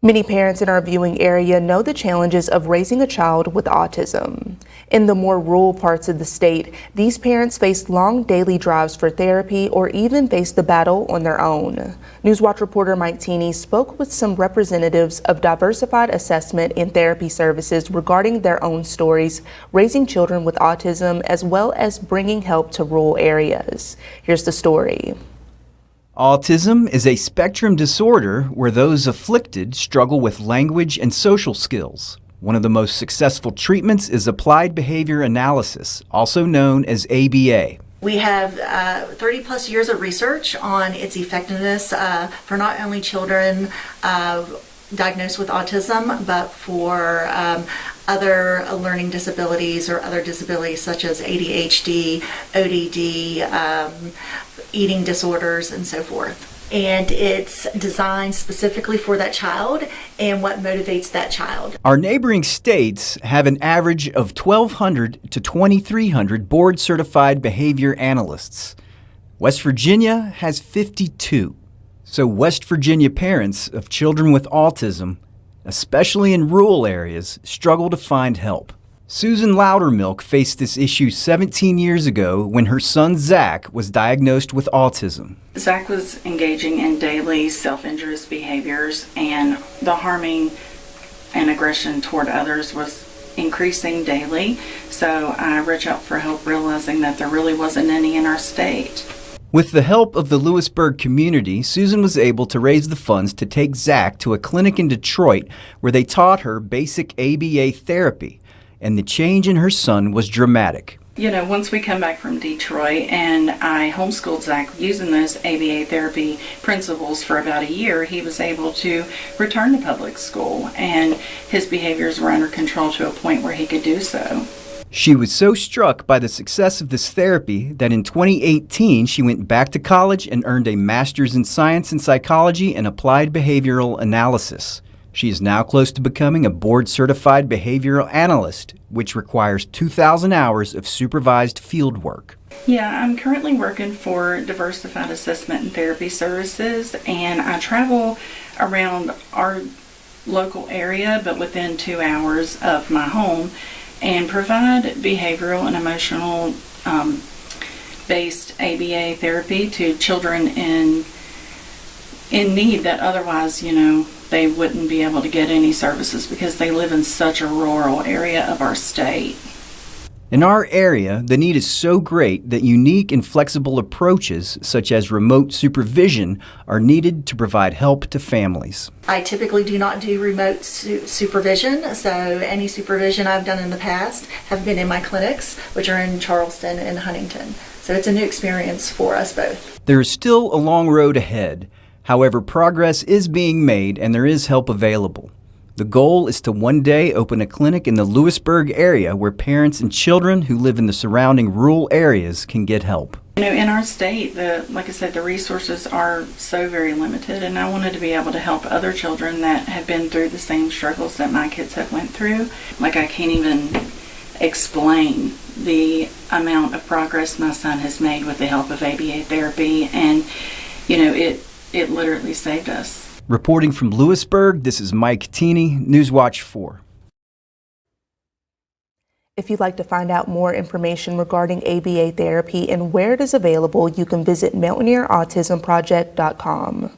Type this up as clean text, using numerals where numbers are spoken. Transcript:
Many parents in our viewing area know the challenges of raising a child with autism. In the more rural parts of the state, these parents face long daily drives for therapy or even face the battle on their own. Newswatch reporter Mike Teeney spoke with some representatives of Diversified Assessment and Therapy Services regarding their own stories, raising children with autism, as well as bringing help to rural areas. Here's the story. Autism is a spectrum disorder where those afflicted struggle with language and social skills. One of the most successful treatments is applied behavior analysis, also known as ABA. We have 30 plus years of research on its effectiveness for not only children diagnosed with autism, but for other learning disabilities or other disabilities such as ADHD, ODD, eating disorders, and so forth. And it's designed specifically for that child and what motivates that child. Our neighboring states have an average of 1,200 to 2,300 board-certified behavior analysts. West Virginia has 52. So West Virginia parents of children with autism, especially in rural areas, struggle to find help. Susan Loudermilk faced this issue 17 years ago when her son Zach was diagnosed with autism. Zach was engaging in daily self-injurious behaviors, and the harming and aggression toward others was increasing daily. So I reached out for help, realizing that there really wasn't any in our state. With the help of the Lewisburg community, Susan was able to raise the funds to take Zach to a clinic in Detroit where they taught her basic ABA therapy, and the change in her son was dramatic. You know, once we come back from Detroit and I homeschooled Zach using those ABA therapy principles for about a year, he was able to return to public school, and his behaviors were under control to a point where he could do so. She was so struck by the success of this therapy that in 2018 she went back to college and earned a master's in science and psychology and applied behavioral analysis. She is now close to becoming a board-certified behavioral analyst, which requires 2,000 hours of supervised field work. Yeah, I'm currently working for Diversified Assessment and Therapy Services, and I travel around our local area, but within 2 hours of my home, and provide behavioral and emotional based ABA therapy to children in need that otherwise, they wouldn't be able to get any services because they live in such a rural area of our state. In our area, the need is so great that unique and flexible approaches, such as remote supervision, are needed to provide help to families. I typically do not do remote supervision, so any supervision I've done in the past have been in my clinics, which are in Charleston and Huntington. So it's a new experience for us both. There is still a long road ahead. However, progress is being made and there is help available. The goal is to one day open a clinic in the Lewisburg area where parents and children who live in the surrounding rural areas can get help. In our state, like I said, the resources are so very limited, and I wanted to be able to help other children that have been through the same struggles that my kids have went through. Like, I can't even explain the amount of progress my son has made with the help of ABA therapy, and it literally saved us. Reporting from Lewisburg, this is Mike Teeney, Newswatch 4. If you'd like to find out more information regarding ABA therapy and where it is available, you can visit mountaineerautismproject.com.